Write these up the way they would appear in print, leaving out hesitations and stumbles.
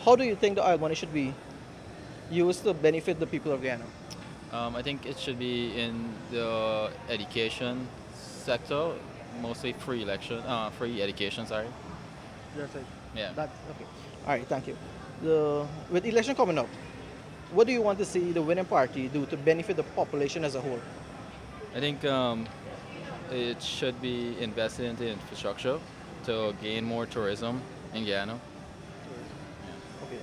How do you think the oil money should be used to benefit the people of Guyana? I think it should be in the education sector, mostly free education. Sorry. That's it. Yeah. That's okay. All right, thank you. With election coming up, what do you want to see the winning party do to benefit the population as a whole? I think it should be invested into infrastructure to gain more tourism in Guyana. Okay.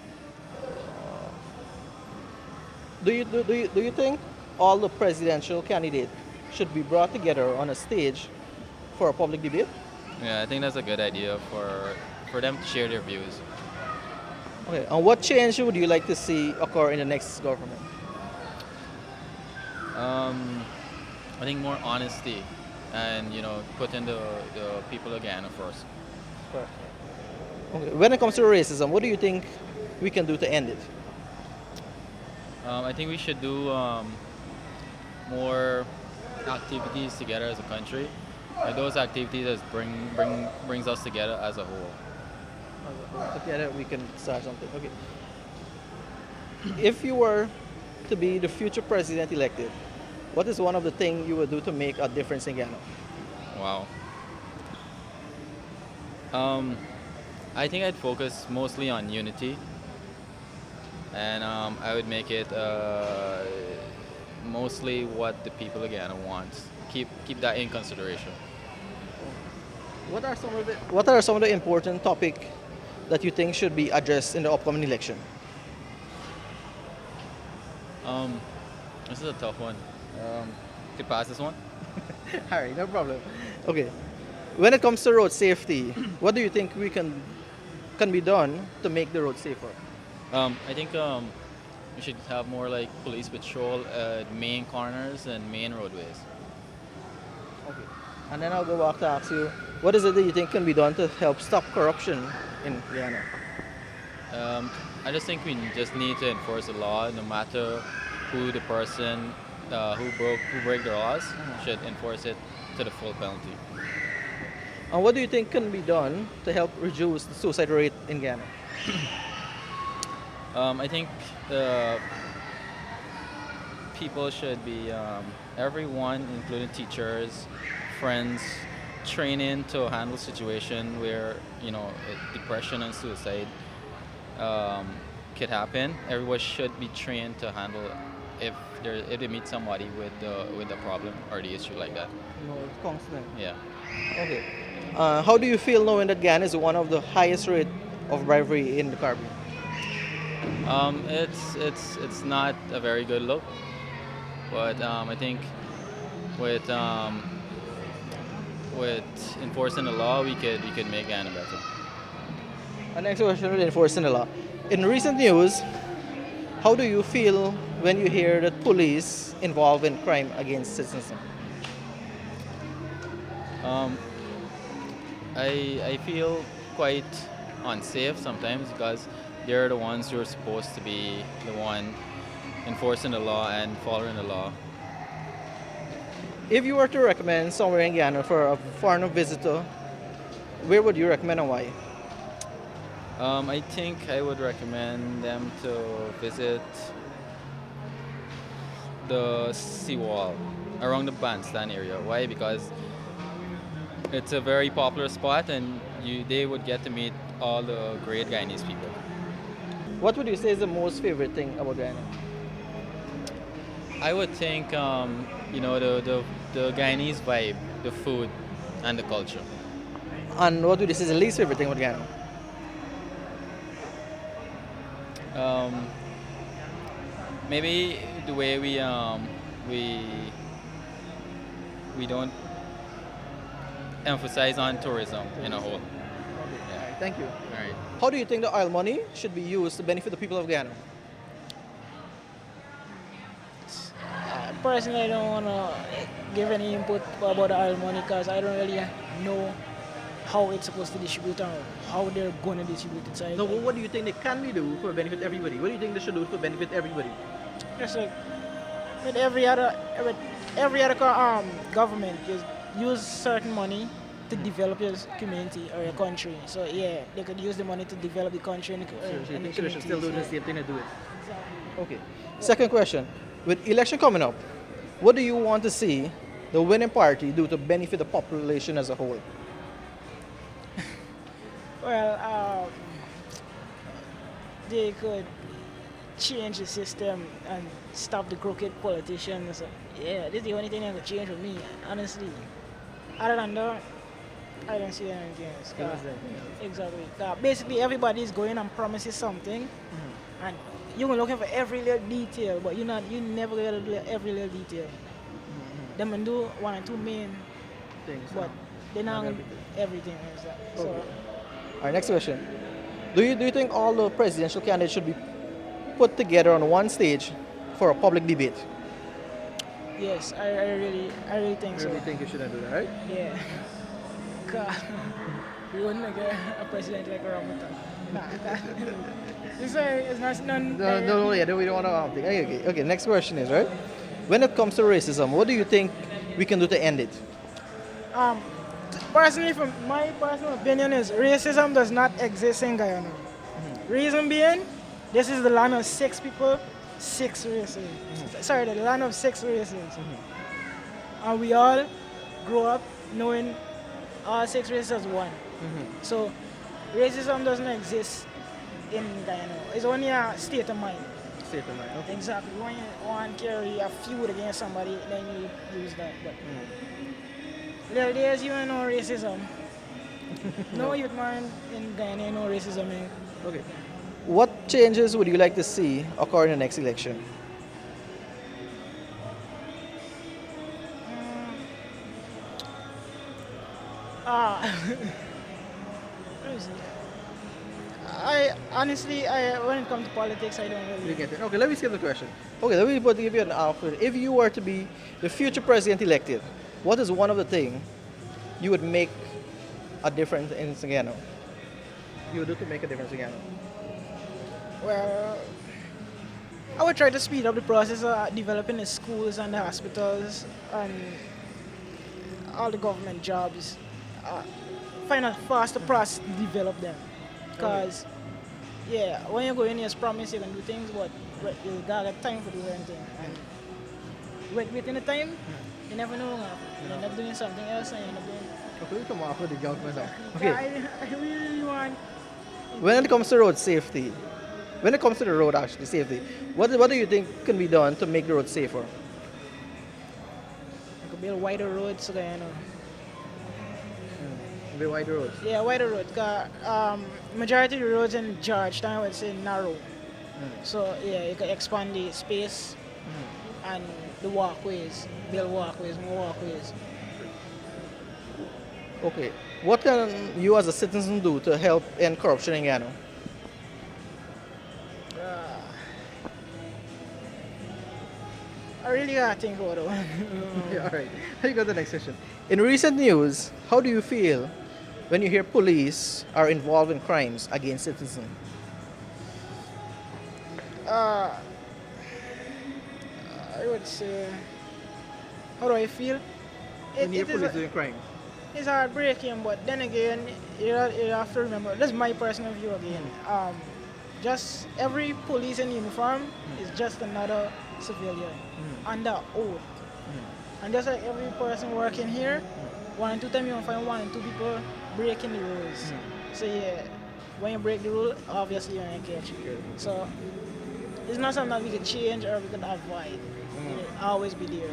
Do you think all the presidential candidates should be brought together on a stage for a public debate? Yeah, I think that's a good idea for them to share their views. Okay. And what change would you like to see occur in the next government? Um, I think more honesty and put in the people of Guyana first. Correct. Okay. When it comes to racism, what do you think we can do to end it? I think we should do more activities together as a country. Like those activities that brings us together as a whole. Together we can start something. Okay. If you were to be the future president elected, what is one of the things you would do to make a difference in Guyana? Wow. Um, I think I'd focus mostly on unity, and I would make it mostly what the people of Guyana want. Keep that in consideration. What are some of the important topic that you think should be addressed in the upcoming election? Um, this is a tough one. Could pass this one. All right, no problem. Okay. When it comes to road safety, what do you think we can be done to make the road safer? I think we should have more like police patrol at main corners and main roadways. Okay. And then I'll go back to ask you, what is it that you think can be done to help stop corruption in Guyana? Um, I just think we just need to enforce the law, no matter who the person who break the laws should enforce it to the full penalty. And what do you think can be done to help reduce the suicide rate in Guyana? I think uh, people should be everyone, including teachers, friends, training to handle situation where depression and suicide um, could happen. Everyone should be trained to handle if they meet somebody with a problem or the issue like that. No, it's constant. Yeah. Okay. How do you feel knowing that Guyana is one of the highest rate of bribery in the Caribbean? It's not a very good look, but I think with with enforcing the law, we could make Guyana better. Our next question is enforcing the law. In recent news, how do you feel when you hear that police involved in crime against citizens? Um, I feel quite unsafe sometimes because they're the ones who are supposed to be the one enforcing the law and following the law. If you were to recommend somewhere in Guyana for a foreigner visitor, where would you recommend and why? I think I would recommend them to visit the seawall around the bandstand area. Why? Because it's a very popular spot, and they would get to meet all the great Guyanese people. What would you say is the most favorite thing about Guyana? I would think the Guyanese vibe, the food, and the culture. And what would you say is the least favorite thing about Guyana? Um, Maybe the way we we don't emphasize on tourism in a whole. Yeah. Thank you. All right. How do you think the oil money should be used to benefit the people of Guyana? Personally, I don't want to give any input about the oil money because I don't really know how it's supposed to distribute or how they're going to distribute it. So No, what do you think they can be do for benefit everybody? What do you think they should do to benefit everybody? just like with every other government, just use certain money to develop your community or your country. So yeah, they could use the money to develop the country and the, So you and the think they should still do the communities. same thing to do it? Exactly. Okay. Second question. With election coming up, what do you want to see the winning party do to benefit the population as a whole? Well, they could change the system and stop the crooked politicians. Yeah, this is the only thing that could change for me, honestly. Other than that, I don't see anything else. Exactly. Basically, everybody is going and promises something, and you're looking for every little detail, but you never get to do every little detail. Them can do one or two main, Things. but they're not gonna do everything. So Okay. All right, next question. Do you think all the presidential candidates should be put together on one stage for a public debate? yes, I really think so. think you shouldn't do that, right? Yeah. 'Cause we wouldn't get a president like Ramata. Nah. It's not none. Yeah, we don't want to. Okay. Next question is right. When it comes to racism, what do you think we can do to end it? Um, personally, from my personal opinion, is racism does not exist in Guyana. Reason being, this is the land of six people, six races. Sorry, the land of six races, and we all grow up knowing all six races as one. So, racism doesn't exist in Guyana. It's only a state of mind. State of mind. Okay. Exactly. When you want to carry a feud against somebody, then you use that. But little days, you don't know racism. No youth man in Guyana know racism. Okay. What changes would you like to see occur in the next election? Ah, let me see. I honestly, when it comes to politics, I don't really. You get it. Okay, let me skip the question. Okay, let me give you an output. If you were to be the future president elected, what is one of the things you would make a difference in Guyana? You would do to make a difference in Guyana? Well, I would try to speed up the process of developing the schools and the hospitals and all the government jobs. Find a faster process to develop them. Because, yeah, when you go in, it's promise you can do things, but you gotta get time for doing anything. And within the time, you never know. You end up doing something else and you end up doing. Okay, we come after the government now. Yeah, Okay. I really want. When it comes to road safety, when it comes to the road actually safety, what do you think can be done to make the road safer? I could build wider roads, so you know. Be wider roads. Yeah, wider road. Cause majority of the roads in Georgetown, I would say narrow. So yeah, you can expand the space and the walkways, build walkways, more walkways. Okay. What can you as a citizen do to help end corruption in Guyana? I really gotta think about it. Yeah, all right. You go to the next question. In recent news, how do you feel when you hear police are involved in crimes against citizens? I would say, how do I feel? When you hear It is police doing crime? it's heartbreaking, but then again, you have to remember, this is my personal view again. Just every police in uniform is just another civilian under oath. And just like every person working here, one and two times you will find one and two people breaking the rules. So yeah, when you break the rule, obviously you're gonna catch. So it's not something that we could change or we could avoid. It'll always be there.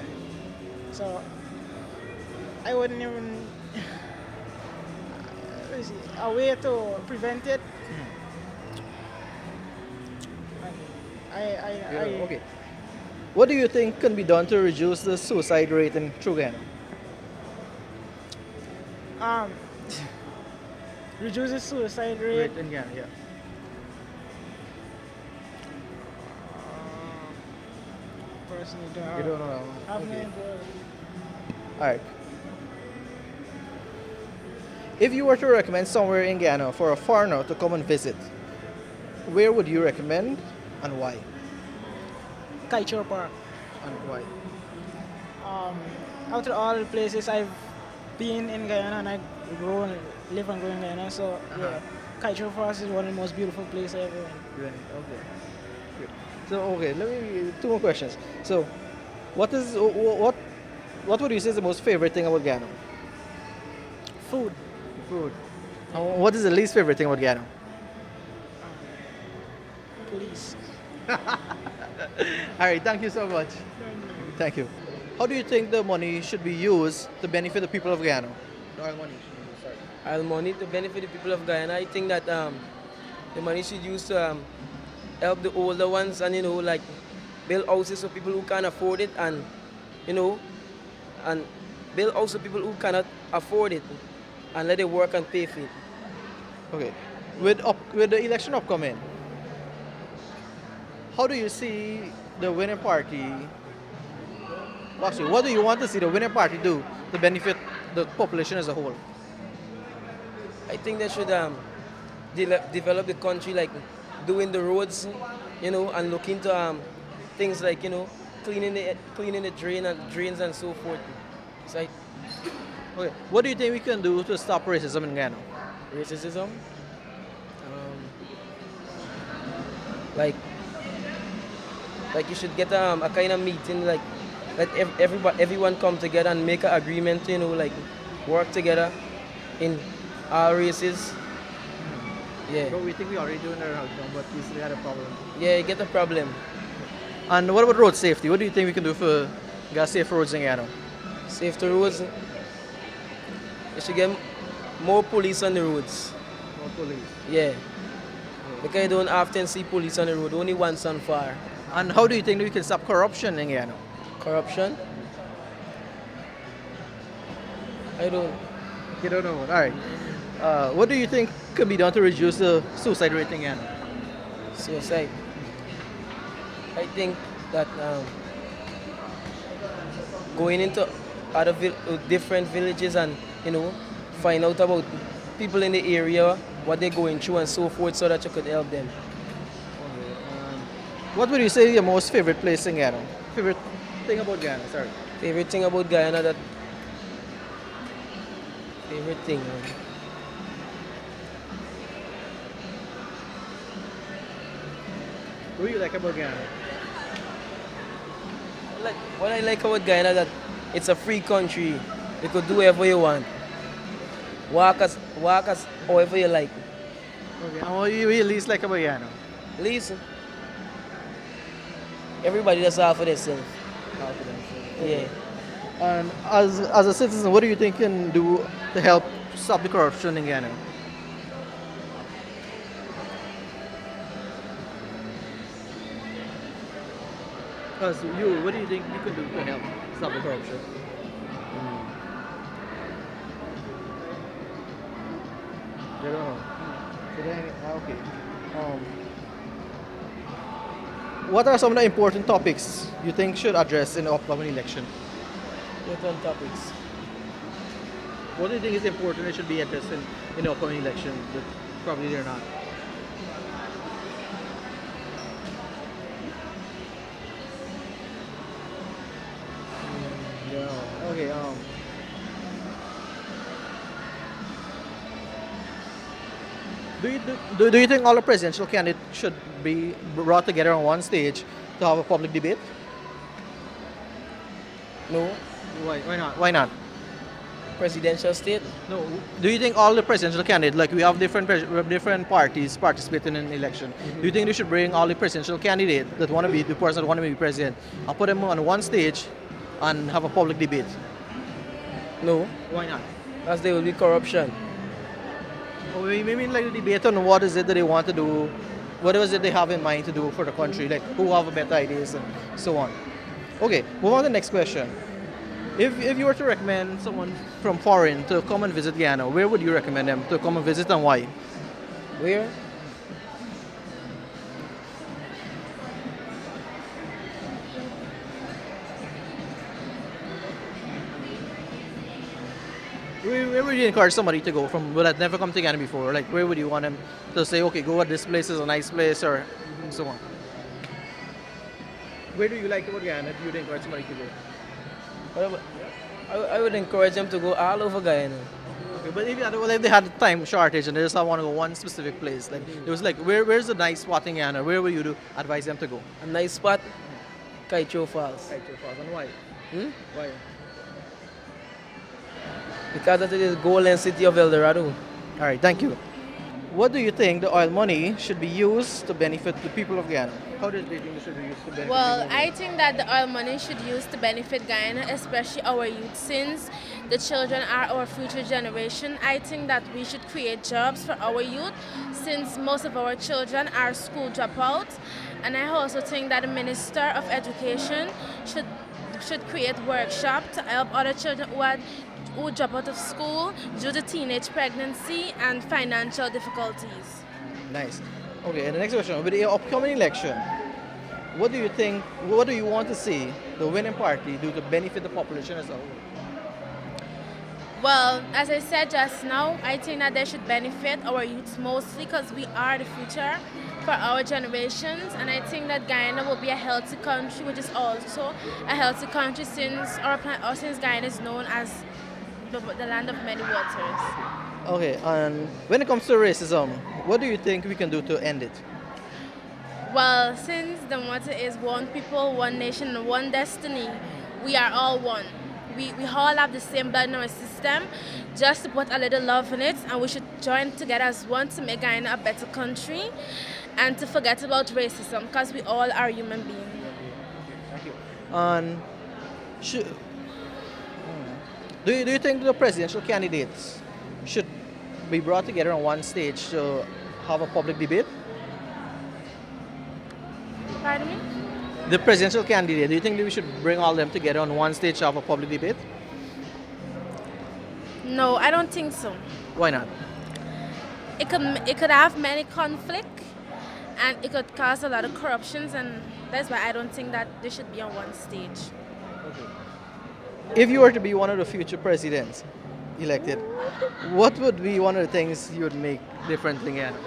So I wouldn't even what is it, a way to prevent it. Okay. What do you think can be done to reduce the suicide rate in Guyana? Um, reduce the suicide rate. in Guyana, yeah. Personally, You don't know. I've Okay. never. All right. If you were to recommend somewhere in Guyana for a foreigner to come and visit, where would you recommend and why? Kaichor Park. And why? Out of all the places I've been in Guyana, and I we grow and live and grow in Guyana. So yeah, Kaito for us is one of the most beautiful places I ever been. Right. Okay. Good. So okay, let me two more questions. So, what is what would you say is the most favorite thing about Guyana? Food. Food. What is the least favorite thing about Guyana? Police. All right. Thank you so much. Thank you. How do you think the money should be used to benefit the people of Guyana? The oil money should be used. Sorry. Our money to benefit the people of Guyana. I think that the money should use to help the older ones and like build houses for people who can't afford it and you know and build houses for people who cannot afford it and let it work and pay for it. Okay. With the election upcoming, how do you see the winning party? Actually, what do you want to see the winning party do to benefit the population as a whole? I think they should develop the country like doing the roads, and look into things like cleaning the drains and so forth. It's like Okay. What do you think we can do to stop racism in Guyana? racism, like you should get a kind of meeting like let everyone come together and make an agreement, like work together in our races. Yeah, But we think we already doing it right now, but we still had a problem. yeah, get the problem. And what about road safety? What do you think we can do for get safe roads in Guyana? Safe the roads. You should get more police on the roads. More police. Yeah, because you don't often see police on the road, only once and far. And how do you think we can stop corruption in Guyana? Corruption. I don't. You don't know. All right. What do you think can be done to reduce the suicide rate in Guyana? Suicide. I think that going into other different villages and find out about people in the area, what they're going through and so forth, so that you could help them. What would you say is your most favorite place in Guyana? Favorite thing about Guyana? Sorry. Favorite thing about Guyana that favorite thing. What do you like about Guyana? What I like about Guyana that it's a free country. You could do whatever you want. Walk as however you like. Okay. And what do you least like about Guyana? Listen. Everybody does all for themselves. Yeah. And as a citizen, what do you think you can do to help stop the corruption in Guyana? What do you think you can do to help stop the corruption? You don't know. Okay. What are some of the important topics you think should address in the upcoming election? Different topics. What do you think is important that should be addressed in the upcoming election that probably they're not? Yeah. Okay. Do you think all the presidential candidates should be brought together on one stage to have a public debate? No. Why not? Why not? Presidential state. No. Do you think all the presidential candidates, like we have different parties participating in an election, do you think they should bring all the presidential candidates that want to be the person that want to be president and put them on one stage and have a public debate? No. Why not? As there will be corruption. Or maybe like a debate on what is it that they want to do, what is it they have in mind to do for the country, like who have better ideas and so on. Okay, move on to the next question. If you were to recommend someone from foreign to come and visit Guyana, where would you recommend them to come and visit and why? Where? Where would you encourage somebody to go from who had never come to Guyana before? Like where would you want them to say, okay, go at this place is a nice place or so on? Where do you like about Guyana if you would encourage somebody to go? I would encourage them to go all over Guyana. Okay, but if they had time shortage and they just want to go one specific place, like it was like, where's the nice spot in Guyana? Where would you advise them to go? A nice spot, Kaicho Falls. Right, and why? Hmm? Why? Because it is golden city of El Dorado. All right, thank you. What do you think the oil money should be used to benefit the people of Guyana? How do you think it should be used to benefit Well, the people of I think that the oil money should use to benefit Guyana, especially our youth, since the children are our future generation. I think that we should create jobs for our youth, since most of our children are school dropouts. And I also think that the Minister of Education should create workshops to help other children who drop out of school due to teenage pregnancy and financial difficulties. Nice. Okay, and the next question. With the upcoming election, what do you think, what do you want to see the winning party do to benefit the population as a whole? Well, as I said just now, I think that they should benefit our youths mostly because we are the future for our generations, and I think that Guyana will be a healthy country, which is also a healthy country since Guyana is known as the land of many waters. Okay, and when it comes to racism, what do you think we can do to end it? Well, since the motto is one people, one nation, and one destiny, we are all one. We all have the same blood in our system, just to put a little love in it, and we should join together as one to make Guyana a better country and to forget about racism because we all are human beings. Thank you. And do you think the presidential candidates should be brought together on one stage to have a public debate? Pardon me? The presidential candidate, do you think that we should bring all them together on one stage to have a public debate? No, I don't think so. Why not? It could have many conflict, and it could cause a lot of corruptions, and that's why I don't think that they should be on one stage. If you were to be one of the future presidents elected, what would be one of the things you would make different in Guyana?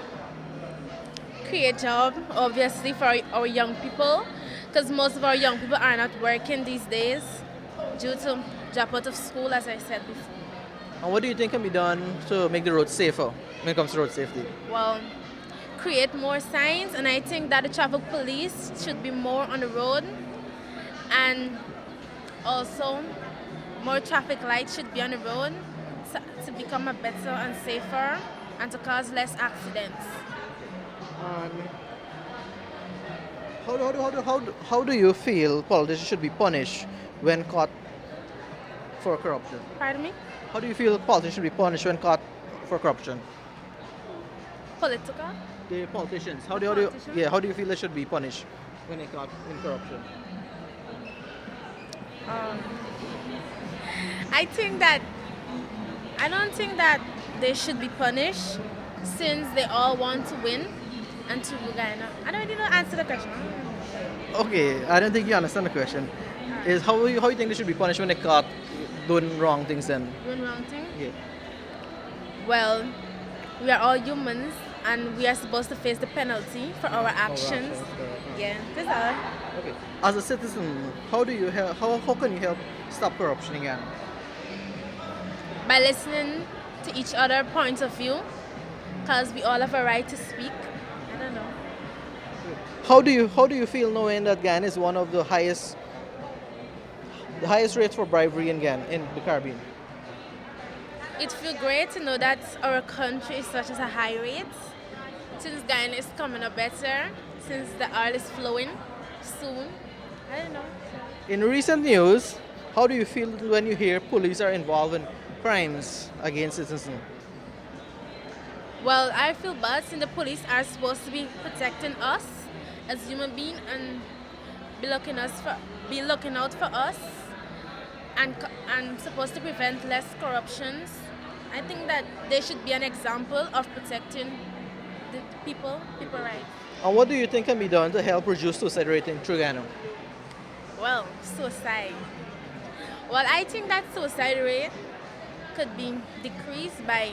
Create job, obviously, for our young people, because most of our young people are not working these days due to drop out of school, as I said before. And what do you think can be done to make the roads safer when it comes to road safety? Well, create more signs, and I think that the traffic police should be more on the road, and also more traffic lights should be on the road to become a better and safer and to cause less accidents. How do you feel politicians should be punished when caught for corruption? Pardon me? How do you feel politicians should be punished when caught for corruption? Political? The politicians. How do you feel they should be punished when they caught in corruption? I don't think that they should be punished since they all want to win and to Guyana. I don't really know answer the question. Okay, I don't think you understand the question. Is how you think they should be punished when they caught doing wrong things then? Doing wrong thing? Yeah. Well, we are all humans and we are supposed to face the penalty for our actions. Yeah, that's all. Okay. As a citizen, how do you help? How can you help stop corruption again? By listening to each other points of view, because we all have a right to speak. I don't know. How do you feel knowing that Guyana is one of the highest rates for bribery in Guyana, in the Caribbean? It feels great to know that our country is such as a high rate, since Guyana is coming up better, since the oil is flowing soon. I don't know. In recent news, how do you feel when you hear police are involved in crimes against citizens? Well, I feel bad since the police are supposed to be protecting us as human beings and be looking out for us and supposed to prevent less corruptions. I think that they should be an example of protecting the people rights. And what do you think can be done to help reduce suicide rate in Guyana? Well, suicide. Well, I think that suicide rate could be decreased by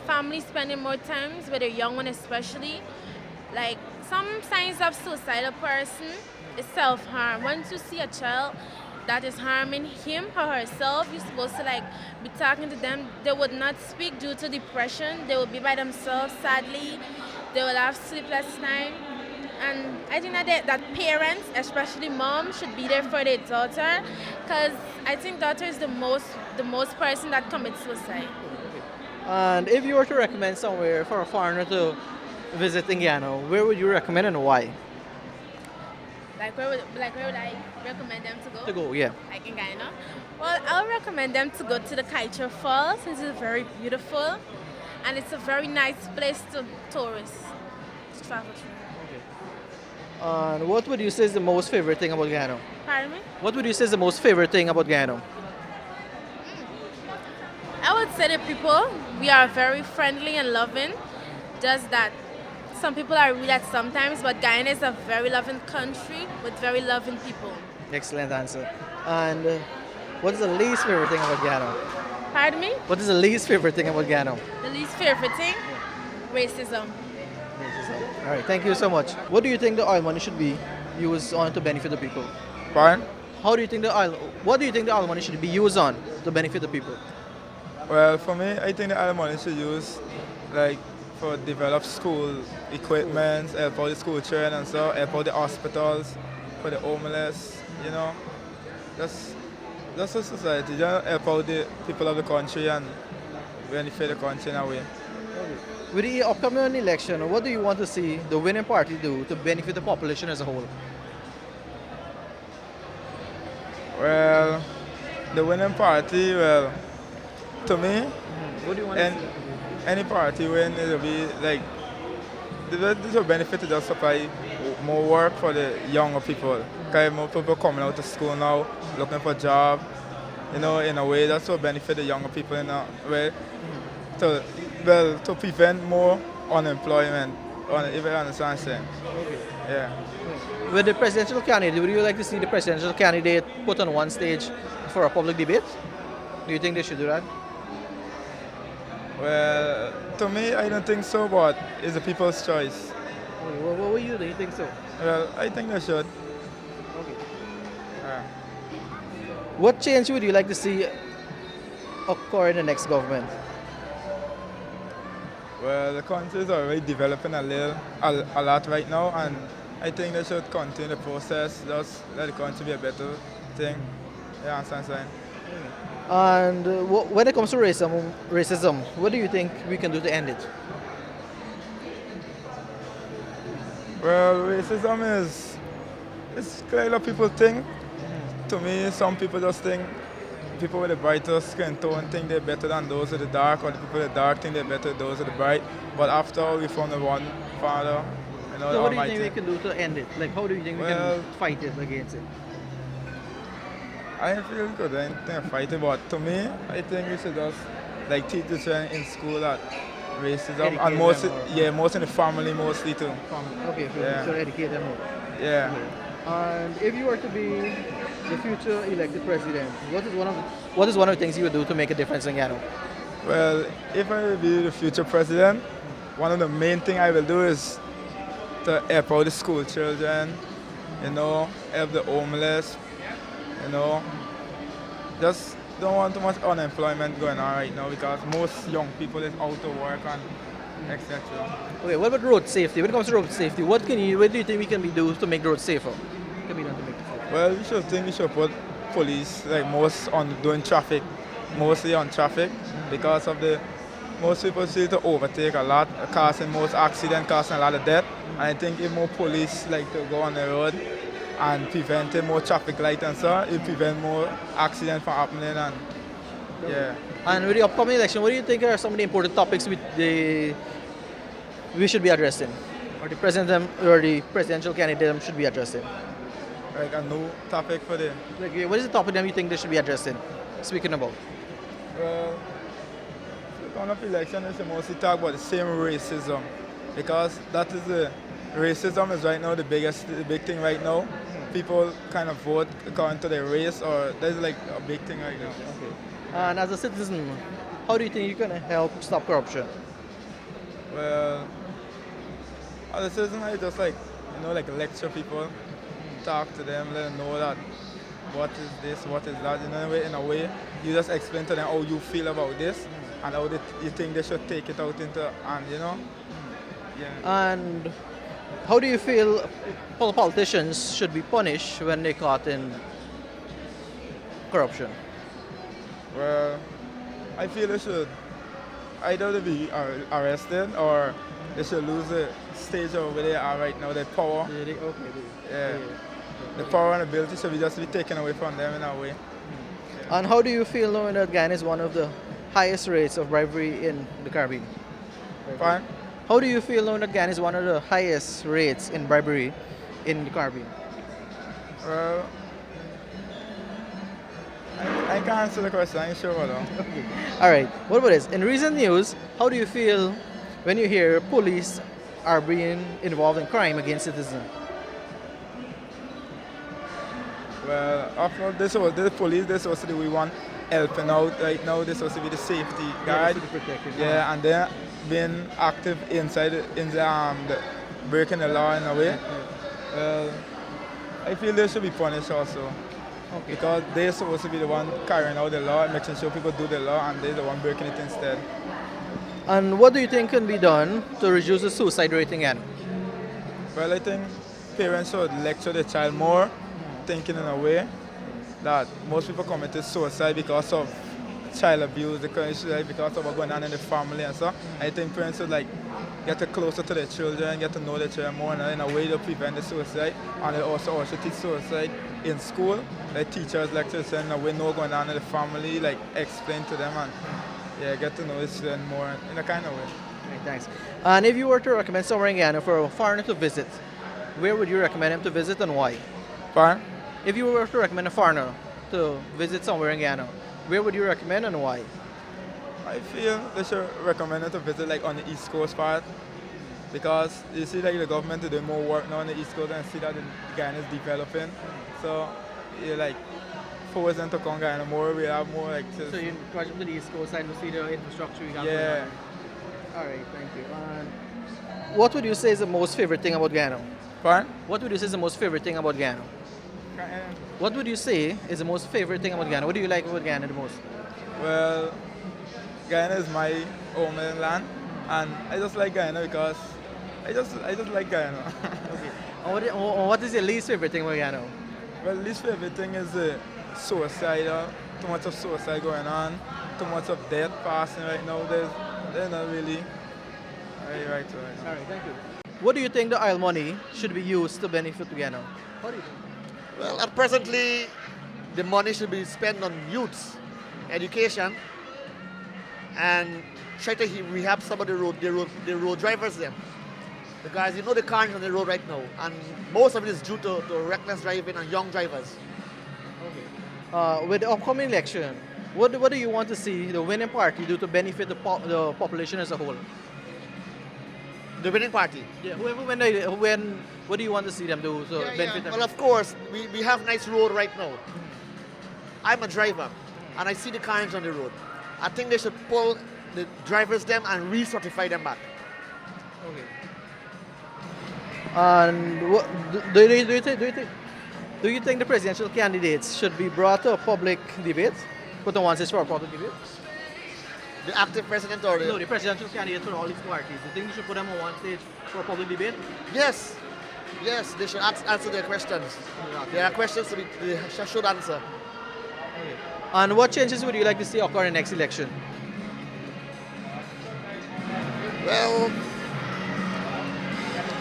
families spending more time with their young one especially. Like some signs of suicidal person is self-harm. Once you see a child that is harming him or herself, you're supposed to like be talking to them. They would not speak due to depression. They will be by themselves, sadly. They will have sleepless night. And I think that parents, especially moms, should be there for their daughter, because I think daughter is the most person that commits suicide. And if you were to recommend somewhere for a foreigner to visit in Guyana, where would you recommend and why? Like where would I recommend them to go? To go, yeah. Like in Guyana? Well, I'll recommend them to go to the Kaicher Falls. This is very beautiful, and it's a very nice place to tourists to travel to. And what would you say is the most favorite thing about Guyana? Pardon me? What would you say is the most favorite thing about Guyana? I would say the people, we are very friendly and loving. Just that some people are rude at sometimes, but Guyana is a very loving country with very loving people. Excellent answer. And what is the least favorite thing about Guyana? Pardon me? What is the least favorite thing about Guyana? The least favorite thing? Racism. All right, thank you so much. What do you think the oil money should be used on to benefit the people? Pardon? What do you think the oil money should be used on to benefit the people? Well, for me, I think the other money should use like for develop school equipment, help out the school children and so, help out the hospitals, for the homeless, you know. That's a society, just help out the people of the country and benefit the country in a way. With the upcoming election, what do you want to see the winning party do to benefit the population as a whole? Well, the winning party, well, to me, What do you want and to see? any party win, it'll be like, this will benefit to just supply more work for the younger people. Because more people coming out of school now, looking for a job, you know, in a way that's will benefit the younger people in a way. To prevent more unemployment, if you understand what I'm saying. Yeah. With the presidential candidate, would you like to see the presidential candidate put on one stage for a public debate? Do you think they should do that? Well, to me, I don't think so, but it's the people's choice. What would you do? You think so? Well, I think they should. Okay. Yeah. What change would you like to see occur in the next government? Well, the country is already developing a lot right now, and I think they should continue the process, just let the country be a better thing. Yeah, understand what I'm saying? And when it comes to racism, what do you think we can do to end it? Well, racism it's clearly what people think. To me, some people just think people with the brighter skin tone think they're better than those with the dark, or the people with the dark think they're better than those with the bright. But after all, we found the one Father, you know, So the what do you Almighty. think we can do to end it? Like, how do you think we Well- can fight it against it? I feel good. I think I'm fighting, but to me, I think we should just like teach the children in school that racism, Educate and most, them, or- yeah, most in the family mostly too. Okay, Yeah. so educate them more. Yeah. And if you were to be the future elected president, what is one of the things you would do to make a difference in Guyana? Well, if I will be the future president, one of the main things I will do is to help out the school children, you know, help the homeless, you know. Just don't want too much unemployment going on right now because most young people is out of work and etc. Okay, what about road safety? When it comes to road safety, what do you think we can do to make roads safer? What can be done to make it safer? Well, we should put police like most on doing traffic, mostly on traffic because of most people seem to overtake a lot, causing most accident, causing a lot of death. And I think if more police like to go on the road and preventing more traffic light and so, it prevent more accidents from happening and yeah. And with the upcoming election, what do you think are some of the important topics we should be addressing, or the presidential candidate should be addressing? Like a new topic for the Like, what is the topic that you think they should be addressing? Speaking about. well, on the election is mostly talk about the same racism because that is racism is right now the big thing right now. People kind of vote according to their race, or that's like a big thing right now. Okay. And as a citizen, how do you think you can help stop corruption? Well, as a citizen, I just like lecture people, talk to them, let them know that what is this, what is that. In a way, you just explain to them how you feel about this and how you think they should take it out into, and yeah. And how do you feel politicians should be punished when they caught in corruption? Well, I feel they should either they be arrested or they should lose the stage of where they are right now, their power. Yeah. The power and ability should just be taken away from them in a way. And how do you feel knowing that Guyana is one of the highest rates of bribery in the Caribbean? Fine? How do you feel knowing that Guyana is one of the highest rates in bribery in the Caribbean? Well, I can't answer the question, I ain't sure what though. All right. What about this? In recent news, how do you feel when you hear police are being involved in crime against citizens? Well, after the police, they're supposed to be one helping out right now. They're supposed to be the safety guard. Yeah, and they're being active inside the breaking the law in a way. Well, I feel they should be punished also. Because they're supposed to be the one carrying out the law and making sure people do the law, and they're the one breaking it instead. And what do you think can be done to reduce the suicide rate again? Well, I think parents should lecture their child more, thinking in a way that most people committed suicide because of child abuse, because of what's going on in the family and so. I think parents should get closer to their children, get to know their children more in a way to prevent the suicide, and they also teach suicide in school. Like teachers, lecturers, in a way know what's going on in the family, explain to them and get to know the children more in a kind of way. Okay, thanks. And if you were to recommend somewhere in Guyana for a foreigner to visit, where would you recommend him to visit and why? Pardon? If you were to recommend a foreigner to visit somewhere in Guyana, where would you recommend and why? I feel they should recommend it to visit on the East Coast part, because you see the government is doing more work now on the East Coast, and see that Guyana is developing. So you force them to come Guyana more. We have more So you encourage them to the East Coast and to see the infrastructure we have. Yeah. All right, thank you. And what would you say is the most favorite thing about Guyana? Pardon? What would you say is the most favorite thing about Guyana? What would you say is the most favorite thing about Guyana? What do you like about Guyana the most? Well, Guyana is my homeland, and I just like Guyana because I just like Guyana. Okay. And what is your least favorite thing about Guyana? Well, least favorite thing is suicide. Too much of suicide going on, too much of death passing right now. They're not really right now. All right, thank you. What do you think the oil money should be used to benefit Guyana? What do you think? Well, presently, the money should be spent on youths, education, and try to rehab some of the road drivers them. Because the carnage on the road right now, and most of it is due to reckless driving and young drivers. Okay. With the upcoming election, what do you want to see the winning party do to benefit the population as a whole? The winning party? Yeah, whoever what do you want to see them do to benefit them? Well, of course, we have nice road right now. I'm a driver, and I see the carnage on the road. I think they should pull the drivers them and recertify them back. Okay. And what, do you think the presidential candidates should be brought to a public debate? Put on one stage for a public debate? The active president or No, the presidential candidates for all these parties. Do you think you should put them on one stage for a public debate? Yes, they should answer their questions. There are questions they should answer. Okay. And what changes would you like to see occur in the next election? Well,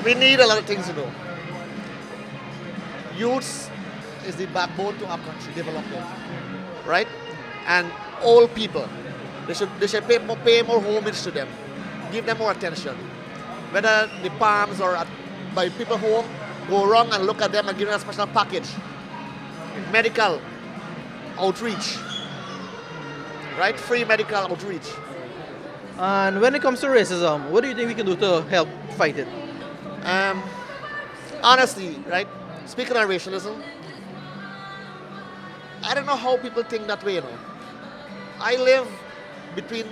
we need a lot of things to do. Youth is the backbone to our country development, right? And old people, they should pay more homage to them, give them more attention. Whether the palms or by people home, go wrong and look at them and give them a special package. Medical outreach, right? Free medical outreach. And when it comes to racism, what do you think we can do to help fight it? Honestly, right? Speaking of racialism, I don't know how people think that way, I live between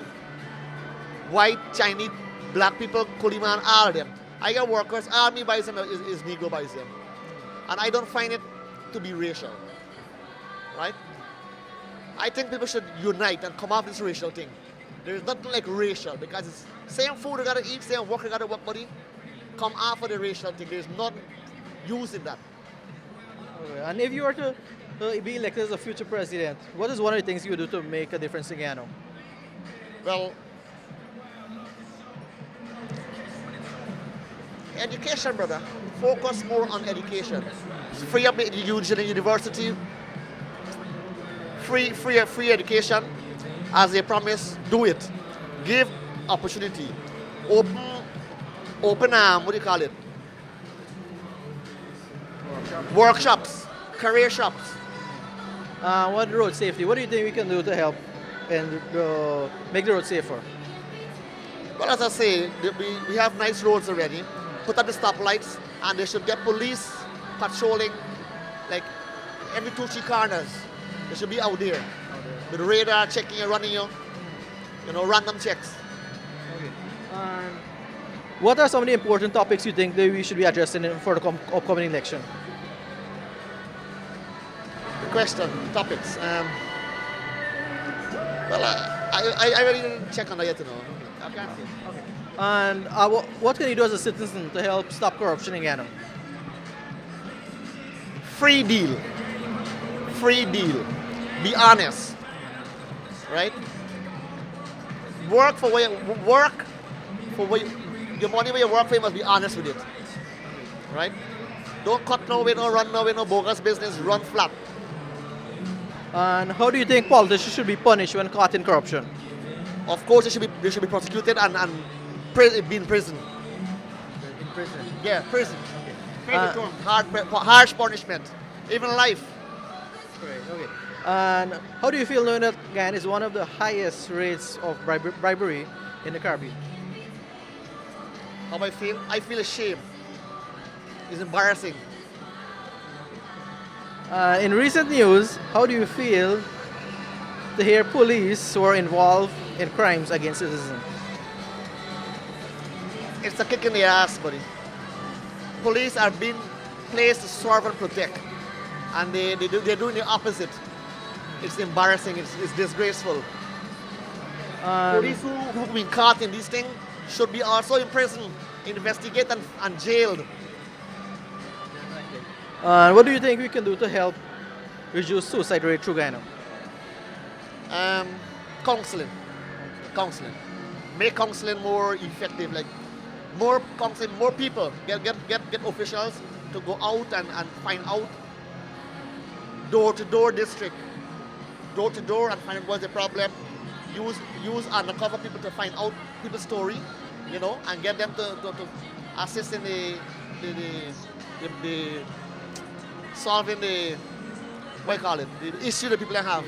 white, Chinese, black people, Kuliman, all of them. I got workers, all me buys them is Negro buys them. And I don't find it to be racial. right? I think people should unite and come off this racial thing. There is nothing like racial because it's same food you gotta eat, same work you gotta work, buddy. Come off of the racial thing. There's not use in that. Okay. And if you were to be elected as a future president, what is one of the things you would do to make a difference in Guyana? Well, education, brother. Focus more on education. Free up the university. Free education. As they promise, do it. Give opportunity. Open what do you call it? Workshops, career shops. What road safety? What do you think we can do to help and make the road safer? Well, as I say, we have nice roads already. Put up the stoplights, and they should get police patrolling, like every 2-3 corners. They should be out there with radar checking and running random checks. Okay. What are some of the important topics you think that we should be addressing for the upcoming election? The question, topics. Well, I really didn't check on that yet, I can't see. Okay. And what can you do as a citizen to help stop corruption in Guyana? Free deal. Be honest, right? Work for what the money where you work for, you must be honest with it, right? Don't cut no way, no run no way, no bogus business. Run flat. And how do you think politicians should be punished when caught in corruption? Of course, they should be prosecuted and be in prison. In prison. Yeah, prison. Harsh punishment, even life. Great. Okay. And how do you feel knowing that Guyana is one of the highest rates of bribery in the Caribbean? How I feel? I feel ashamed. It's embarrassing. In recent news, how do you feel to hear police who are involved in crimes against citizens? It's a kick in the ass, buddy. Police are being placed to serve and protect, and they're doing the opposite. It's embarrassing. It's disgraceful. Police who've been caught in these things should be also in prison, investigated and jailed. What do you think we can do to help reduce suicide rate through Guyana? Counseling. Make counseling more effective. Like more counseling, more people. Get officials to go out and find out door-to-door district. Door-to-door and find out what's the problem. Use undercover people to find out people's story, and get them to assist in the solving the issue that people have.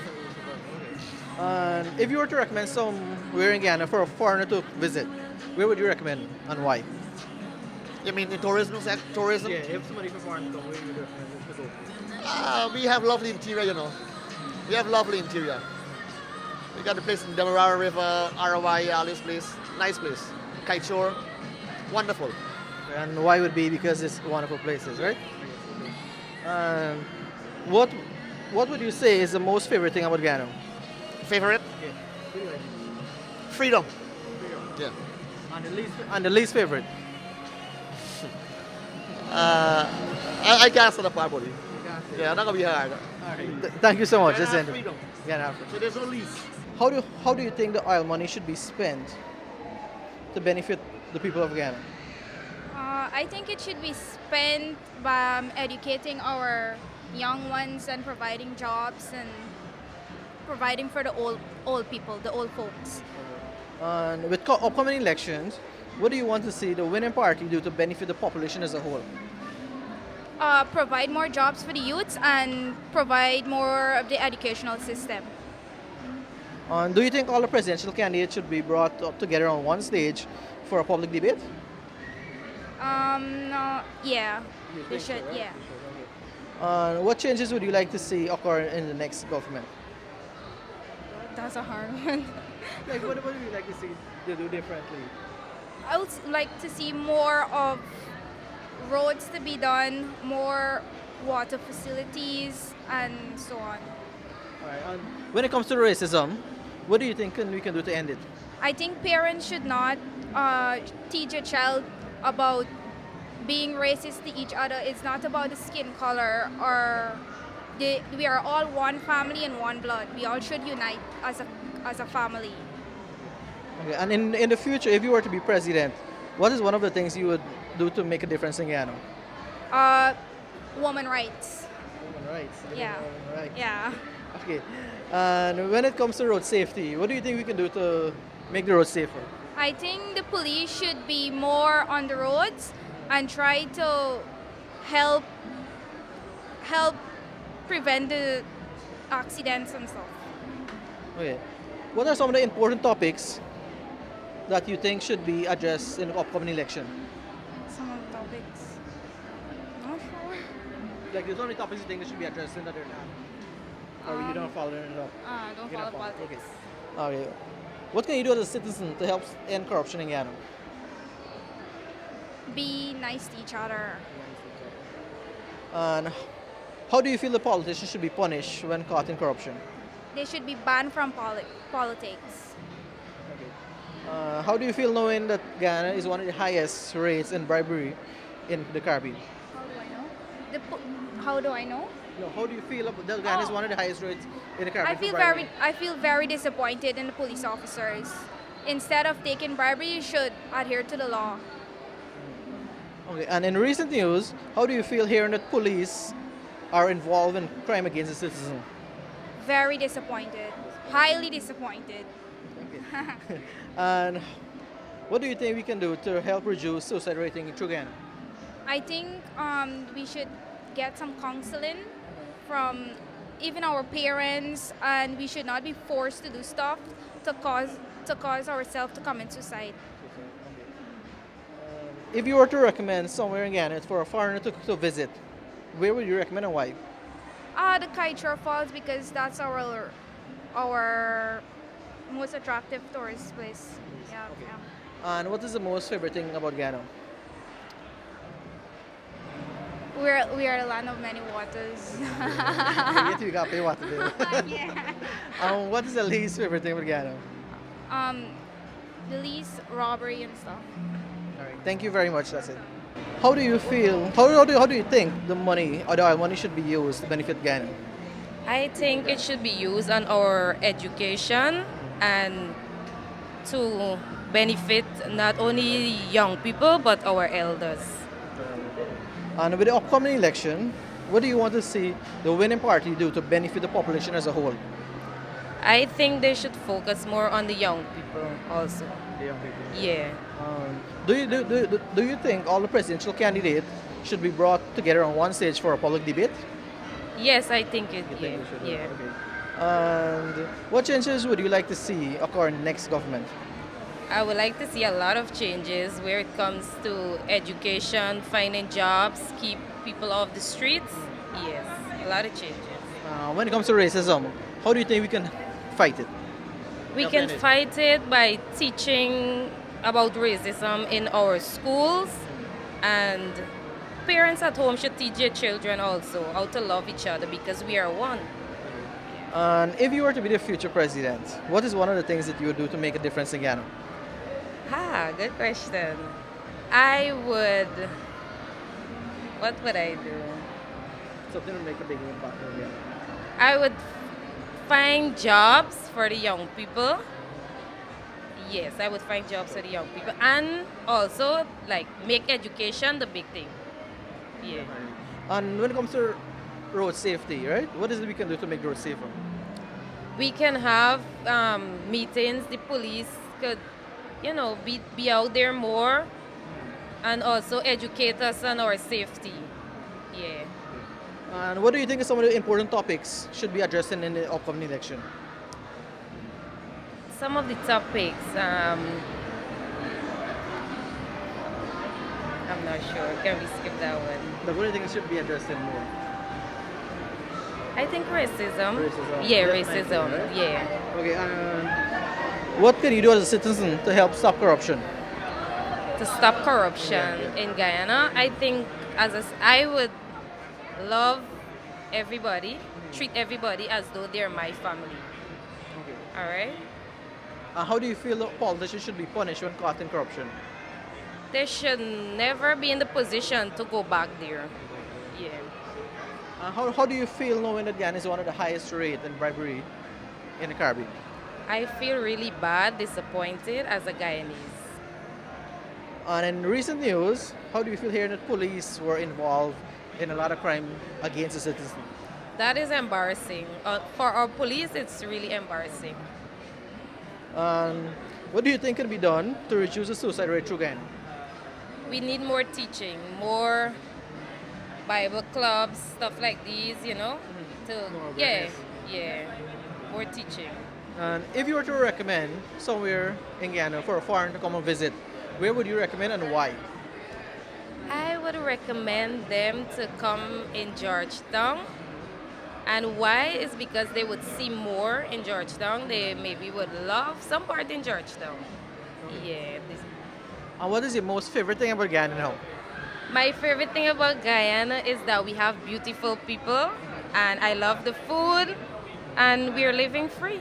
And if you were to recommend somewhere in Guyana for a foreigner to visit, where would you recommend and why? You mean in tourism? Tourism? Yeah, if somebody from foreign come, where would you recommend to go? We have lovely interior, We have lovely interior. We got the place in Demerara River, ROI, all this place. Nice place. Kite Shore. Wonderful. And why would be because it's wonderful places, right? What would you say is the most favorite thing about Guyana? Favorite? Yeah. Freedom. Yeah. And the least favorite? I can't answer the part, buddy. Yeah, not gonna be hard. Thank you so much. Guyana That's has freedom. Guyana. So there's no lease. How do you think the oil money should be spent to benefit the people of Guyana? I think it should be spent by educating our young ones and providing jobs and providing for the old people, the old folks. And with upcoming elections, what do you want to see the winning party do to benefit the population as a whole? Provide more jobs for the youths and provide more of the educational system. Do you think all the presidential candidates should be brought up together on one stage for a public debate? No, yeah, they should, so, right? yeah. What changes would you like to see occur in the next government? That's a hard one. Like, what would you like to see they do differently? I would like to see more of roads to be done, more water facilities, and so on. All right. And when it comes to racism, what do you think we can do to end it? I think parents should not teach a child about being racist to each other. It's not about the skin color or we are all one family and one blood. We all should unite as a family. Okay. And in the future, if you were to be president, what is one of the things you would do to make a difference in Guyana? Women rights. Human rights. Yeah. Human rights. Yeah. Okay. And when it comes to road safety, what do you think we can do to make the road safer? I think the police should be more on the roads and try to help prevent the accidents and stuff. Okay. What are some of the important topics that you think should be addressed in the upcoming election? Some of the topics. Not sure. Like, there's so many topics you think that should be addressed in the other land? Or you don't follow it up? Don't You follow don't politics. Okay. Okay. What can you do as a citizen to help end corruption in Guyana? Be nice to each other. And how do you feel the politicians should be punished when caught in corruption? They should be banned from politics. How do you feel knowing that Guyana is one of the highest rates in bribery in the Caribbean? How do I know? How do I know? No, how do you feel about that Guyana is one of the highest rates in the Caribbean? I feel very disappointed in the police officers. Instead of taking bribery, you should adhere to the law. Okay, and in recent news, how do you feel hearing that police are involved in crime against the citizen? Very disappointed. Highly disappointed. Okay. And what do you think we can do to help reduce suicide rate in Guyana? I think we should get some counseling from even our parents, and we should not be forced to do stuff to cause ourselves to commit suicide. If you were to recommend somewhere in Guyana for a foreigner to visit, where would you recommend and why? The Kaichor Falls, because that's our most attractive tourist place. Yeah, Okay. yeah. And what is the most favorite thing about Guyana? We are the land of many waters. You got pay what to do. Yeah. What is the least favorite thing about Guyana? The least robbery and stuff. All right. Thank you very much. That's it. How do you feel? How do you think the money or the oil money should be used to benefit Guyana? I think it should be used on our education and to benefit not only young people but our elders. And with the upcoming election, what do you want to see the winning party do to benefit the population as a whole? I think they should focus more on the young people also. The young people. Yeah. Do you think all the presidential candidates should be brought together on one stage for a public debate? Yes, I think it. You Yeah. think we should? Yeah. Okay. And what changes would you like to see occur in the next government? I would like to see a lot of changes where it comes to education, finding jobs, keep people off the streets. Yes, a lot of changes. When it comes to racism, how do you think we can fight it? We can Definitely. fight it by teaching about racism in our schools, and parents at home should teach their children also how to love each other because we are one. And if you were to be the future president, what is one of the things that you would do to make a difference in Guyana? Good question. What would I do? Something to make a big impact in Guyana. I would find jobs for the young people. Yes, I would find jobs for the young people, and also like make education the big thing. Yeah. And when it comes to road safety, right? What is it we can do to make the road safer? We can have meetings. The police could, be out there more, and also educate us on our safety. Yeah. And what do you think are some of the important topics should be addressed in the upcoming election? Some of the topics, I'm not sure. Can we skip that one? What do you think should be addressed in more? I think racism. Racism. Yeah, Definitely, racism. right? Yeah. Okay, what can you do as a citizen to help stop corruption? To stop corruption in Guyana, I think I would love everybody, treat everybody as though they're my family. All right? How do you feel that politicians should be punished when caught in corruption? They should never be in the position to go back there. Yeah. How do you feel knowing that Guyana is one of the highest rate in bribery in the Caribbean? I feel really bad, disappointed as a Guyanese. And in recent news, how do you feel hearing that police were involved in a lot of crime against the citizens? That is embarrassing. For our police, it's really embarrassing. What do you think can be done to reduce the suicide rate through Guyana? We need more teaching, more Bible clubs, stuff like these, you know? Yeah, more teaching. And if you were to recommend somewhere in Guyana for a foreigner to come and visit, where would you recommend and why? I would recommend them to come in Georgetown. And why is because they would see more in Georgetown. They maybe would love some part in Georgetown. Yeah. And what is your most favorite thing about Guyana now? My favorite thing about Guyana is that we have beautiful people, and I love the food, and we're living free.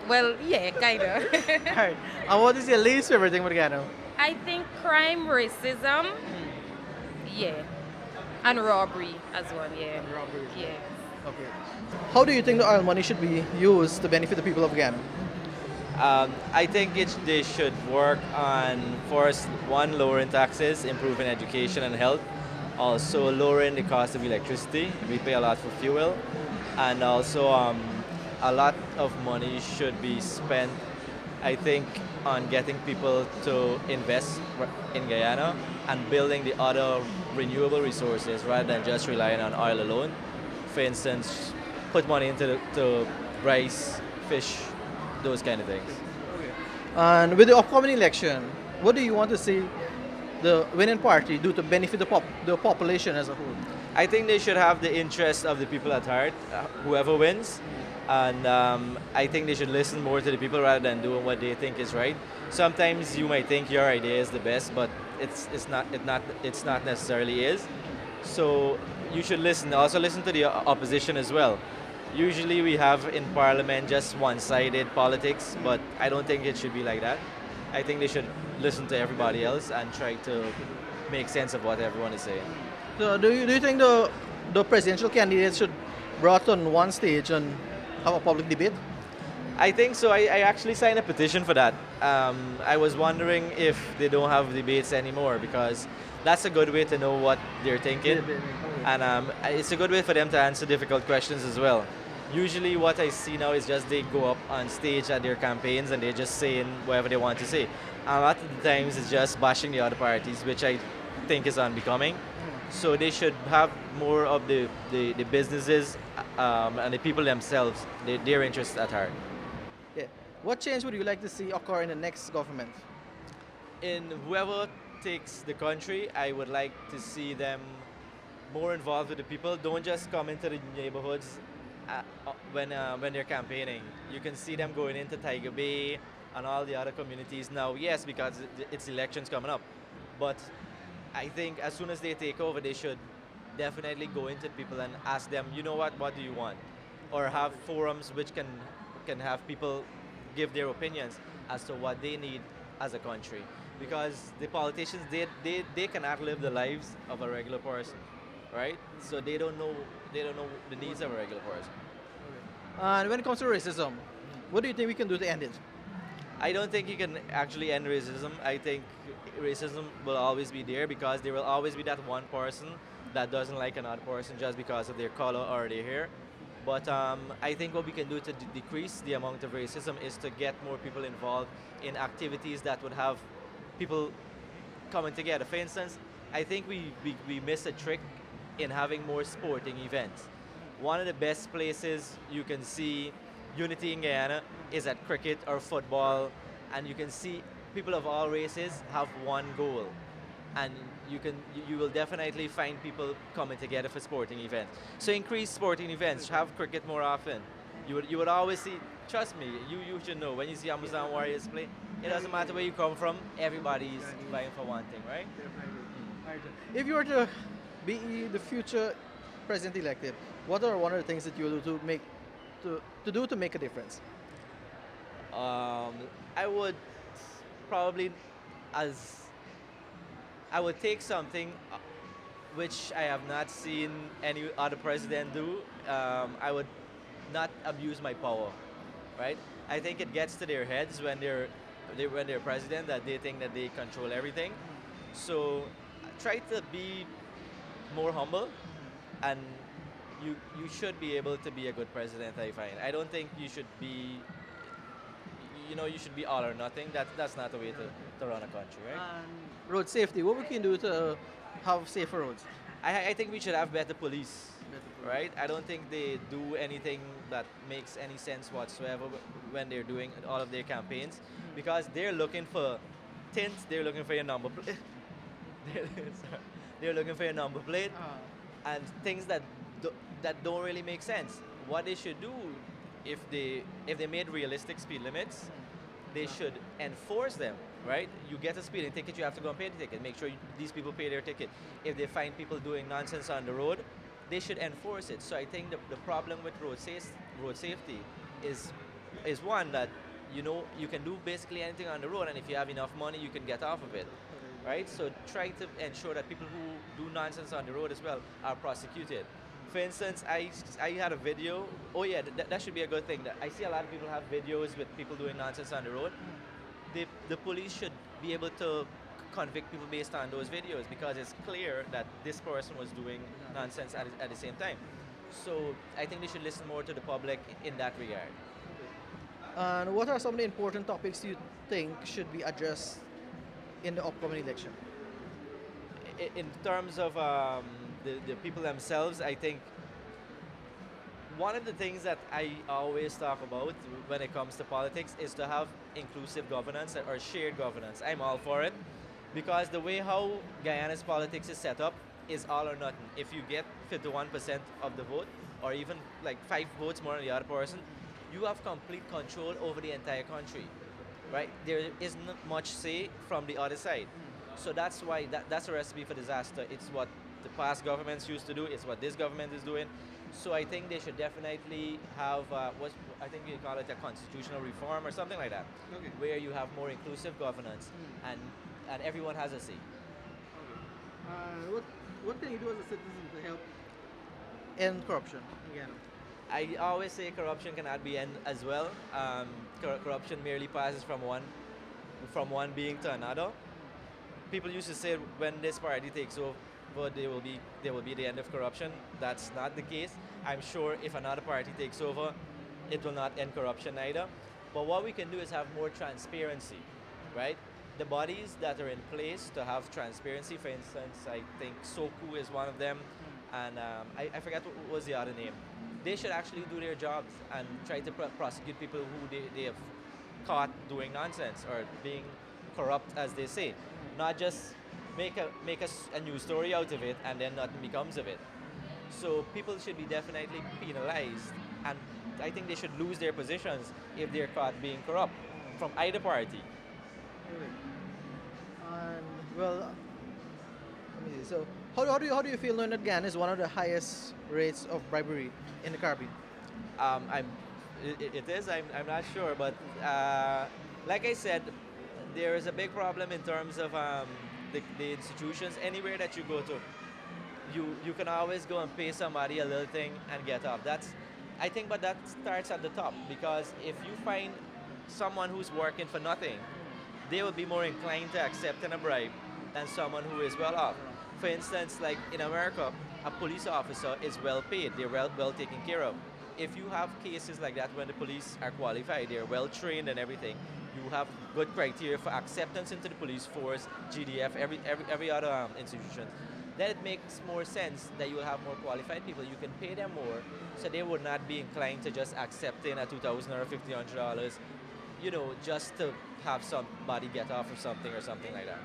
Well, yeah, kind of. Alright. And what is your least favorite thing about Guyana? I think crime, racism, yeah, and robbery as well, yeah. And robbery. Yes. Okay. How do you think the oil money should be used to benefit the people of Guyana? I think they should work on, first, one, lowering taxes, improving education and health, also lowering the cost of electricity. We pay a lot for fuel, and also a lot of money should be spent, I think, on getting people to invest in Guyana and building the other renewable resources rather than just relying on oil alone. For instance, put money into to rice, fish, those kind of things. And with the upcoming election, what do you want to see the winning party do to benefit the population as a whole? I think they should have the interest of the people at heart, whoever wins. And I think they should listen more to the people rather than doing what they think is right. Sometimes you might think your idea is the best, but it's not necessarily is. So you should listen. Also listen to the opposition as well. Usually we have in Parliament just one-sided politics, but I don't think it should be like that. I think they should listen to everybody else and try to make sense of what everyone is saying. So do you think the presidential candidates should brought on one stage and have a public debate? I think so. I actually signed a petition for that. I was wondering if they don't have debates anymore, because that's a good way to know what they're thinking. And it's a good way for them to answer difficult questions as well. Usually what I see now is just they go up on stage at their campaigns and they're just saying whatever they want to say. And a lot of the times it's just bashing the other parties, which I think is unbecoming. So they should have more of the businesses and the people themselves, their interests at heart. Yeah. What change would you like to see occur in the next government? In whoever takes the country, I would like to see them more involved with the people. Don't just come into the neighborhoods when they're campaigning. You can see them going into Tiger Bay and all the other communities now. Yes, because it's elections coming up, but I think as soon as they take over, they should definitely go into people and ask them, you know what do you want? Or have forums which can have people give their opinions as to what they need as a country. Because the politicians, they cannot live the lives of a regular person, right? So they don't know the needs of a regular person. And when it comes to racism, what do you think we can do to end it? I don't think you can actually end racism. I think racism will always be there because there will always be that one person that doesn't like another person just because of their color or their hair. But I think what we can do to decrease the amount of racism is to get more people involved in activities that would have people coming together. For instance, I think we missed a trick in having more sporting events. One of the best places you can see unity in Guyana is at cricket or football, and you can see people of all races have one goal, and you will definitely find people coming together for sporting events. So increase sporting events, have cricket more often. You would always see, trust me, you should know, when you see Amazon Warriors play, it doesn't matter where you come from, everybody's vying for one thing, right? If you were to be the future president elected, what are one of the things that you will do to make a difference? I would probably, as I would take something which I have not seen any other president do. I would not abuse my power, right? I think it gets to their heads when when they're president that they think that they control everything. So try to be more humble, and you should be able to be a good president. I find I don't think you should be you should be all or nothing. That's not the way to run a country, right? And road safety, what we can do to have safer roads? I think we should have better police, right? I don't think they do anything that makes any sense whatsoever when they're doing all of their campaigns, because they're looking for tints, they're looking for your number plate, they're looking for your number plate, and things that don't really make sense. What they should do, if they made realistic speed limits, they should enforce them, right? You get a speeding ticket, you have to go and pay the ticket. Make sure these people pay their ticket. If they find people doing nonsense on the road, they should enforce it. So I think the problem with road safety is one that you can do basically anything on the road, and if you have enough money, you can get off of it, right? So try to ensure that people who do nonsense on the road as well are prosecuted. For instance, I had a video. Oh yeah, that should be a good thing. I see a lot of people have videos with people doing nonsense on the road. The police should be able to convict people based on those videos, because it's clear that this person was doing nonsense at the same time. So I think they should listen more to the public in that regard. And what are some of the important topics you think should be addressed in the upcoming election? In terms of the people themselves, I think one of the things that I always talk about when it comes to politics is to have inclusive governance or shared governance. I'm all for it, because the way how Guyana's politics is set up is all or nothing. If you get 51% of the vote, or even like 5 votes more than the other person, you have complete control over the entire country, right? There isn't much say from the other side. So that's why that's a recipe for disaster. It's what the past governments used to do. It's what this government is doing. So I think they should definitely have I think you call it a constitutional reform or something like that, where you have more inclusive governance and everyone has a say. What can you do as a citizen to help end corruption again? I always say corruption cannot be end as well. Corruption merely passes from one being to another. People used to say when this party takes over, there will be the end of corruption. That's not the case. I'm sure if another party takes over, it will not end corruption either. But what we can do is have more transparency, right? The bodies that are in place to have transparency, for instance, I think SOKU is one of them, and I forget what was the other name. They should actually do their jobs and try to prosecute people who they have caught doing nonsense or being corrupt, as they say. Not just make a news story out of it and then nothing becomes of it. So people should be definitely penalized, and I think they should lose their positions if they're caught being corrupt from either party. And well, let me see. So how do you feel knowing that Guyana is one of the highest rates of bribery in the Caribbean? It is. I'm not sure, but like I said, there is a big problem in terms of the institutions. Anywhere that you go to, you can always go and pay somebody a little thing and get off. I think, but that starts at the top, because if you find someone who's working for nothing, they will be more inclined to accepting a bribe than someone who is well off. For instance, like in America, a police officer is well paid. They're well taken care of. If you have cases like that when the police are qualified, they're well trained and everything, you have good criteria for acceptance into the police force, GDF, every other institution, then it makes more sense that you will have more qualified people. You can pay them more, so they would not be inclined to just accepting a $2,000 or $1,500, just to have somebody get off of something or something like that.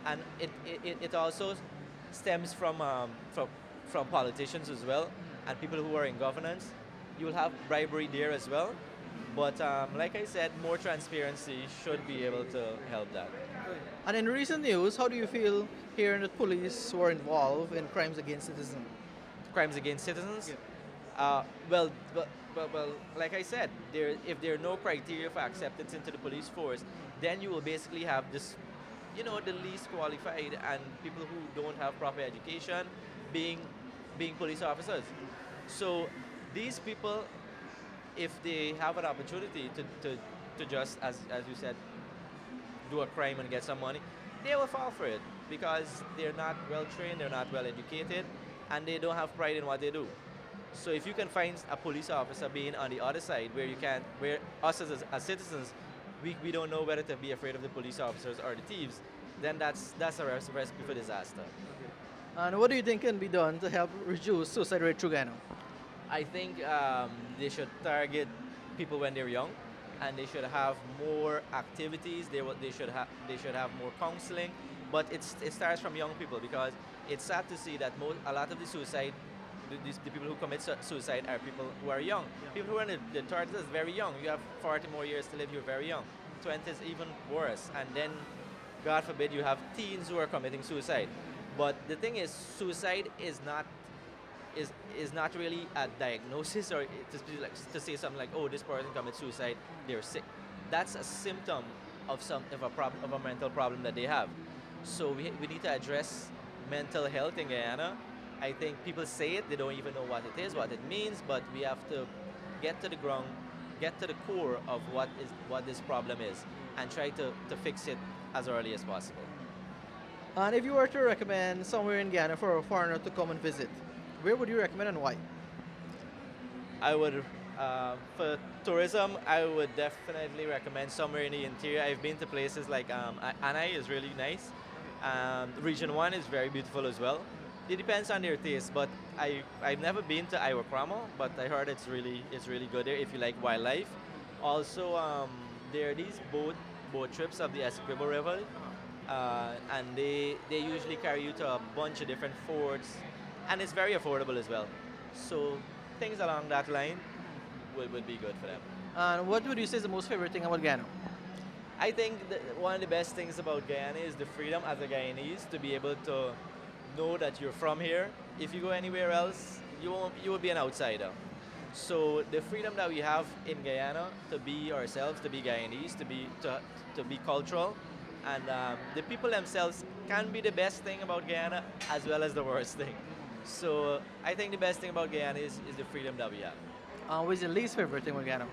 And it also stems from politicians as well, and people who are in governance. You will have bribery there as well. But like I said, more transparency should be able to help that. And in recent news, how do you feel hearing that police were involved in crimes against citizens? crimes against citizens. Well, like I said, if there are no criteria for acceptance into the police force, then you will basically have this, the least qualified and people who don't have proper education being police officers. So these people, if they have an opportunity to just, as you said, do a crime and get some money, they will fall for it because they're not well trained, they're not well educated, and they don't have pride in what they do. So if you can find a police officer being on the other side where us as citizens, we don't know whether to be afraid of the police officers or the thieves, then that's a recipe for disaster. And what do you think can be done to help reduce suicide rate through Guyana? I think they should target people when they're young, and they should have more activities. They should have more counseling, but it starts from young people because it's sad to see that a lot of the people who commit suicide are people who are young. People who are in the 30s is very young. You have 40 more years to live. You're very young. 20s even worse, and then God forbid you have teens who are committing suicide. But the thing is, suicide is not really a diagnosis or to say something like, oh, this person commits suicide, they're sick. That's a symptom of a mental problem that they have. So we need to address mental health in Guyana. I think people say it, they don't even know what it is, what it means, but we have to get to the ground, get to the core of what this problem is, and try to fix it as early as possible. And if you were to recommend somewhere in Guyana for a foreigner to come and visit, where would you recommend and why? I would, for tourism, I would definitely recommend somewhere in the interior. I've been to places like Anai is really nice. Region 1 is very beautiful as well. It depends on their taste, but I've never been to Iwakramo, but I heard it's really good there if you like wildlife. Also, there are these boat trips of the Essequibo River, and they usually carry you to a bunch of different forts, and it's very affordable as well. So things along that line would be good for them. And what would you say is the most favorite thing about Guyana? I think that one of the best things about Guyana is the freedom as a Guyanese to be able to know that you're from here. If you go anywhere else, you will be an outsider. So the freedom that we have in Guyana to be ourselves, to be Guyanese, to be cultural, and the people themselves can be the best thing about Guyana as well as the worst thing. So I think the best thing about Guyana is the freedom that we have. What's your least favorite thing with Guyana?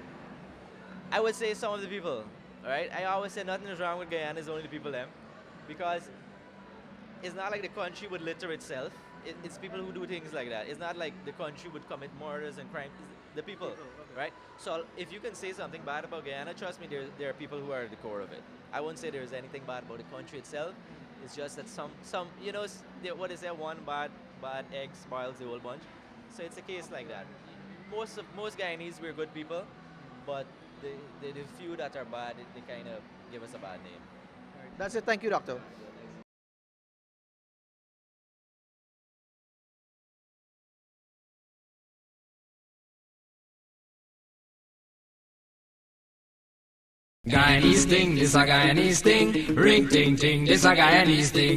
I would say some of the people. Right? I always say nothing is wrong with Guyana, it's only the people them, because it's not like the country would litter itself. It's people who do things like that. It's not like the country would commit murders and crimes. It's the people, right? So if you can say something bad about Guyana, trust me, there are people who are at the core of it. I won't say there's anything bad about the country itself. It's just that some what is there? One bad egg spoils the whole bunch. So it's a case like that. Most Guyanese, we're good people, but the few that are bad, they kind of give us a bad name. That's it. Thank you, Doctor. Guyanese thing, this a Guyanese thing. Ring ting ting, this a Guyanese thing.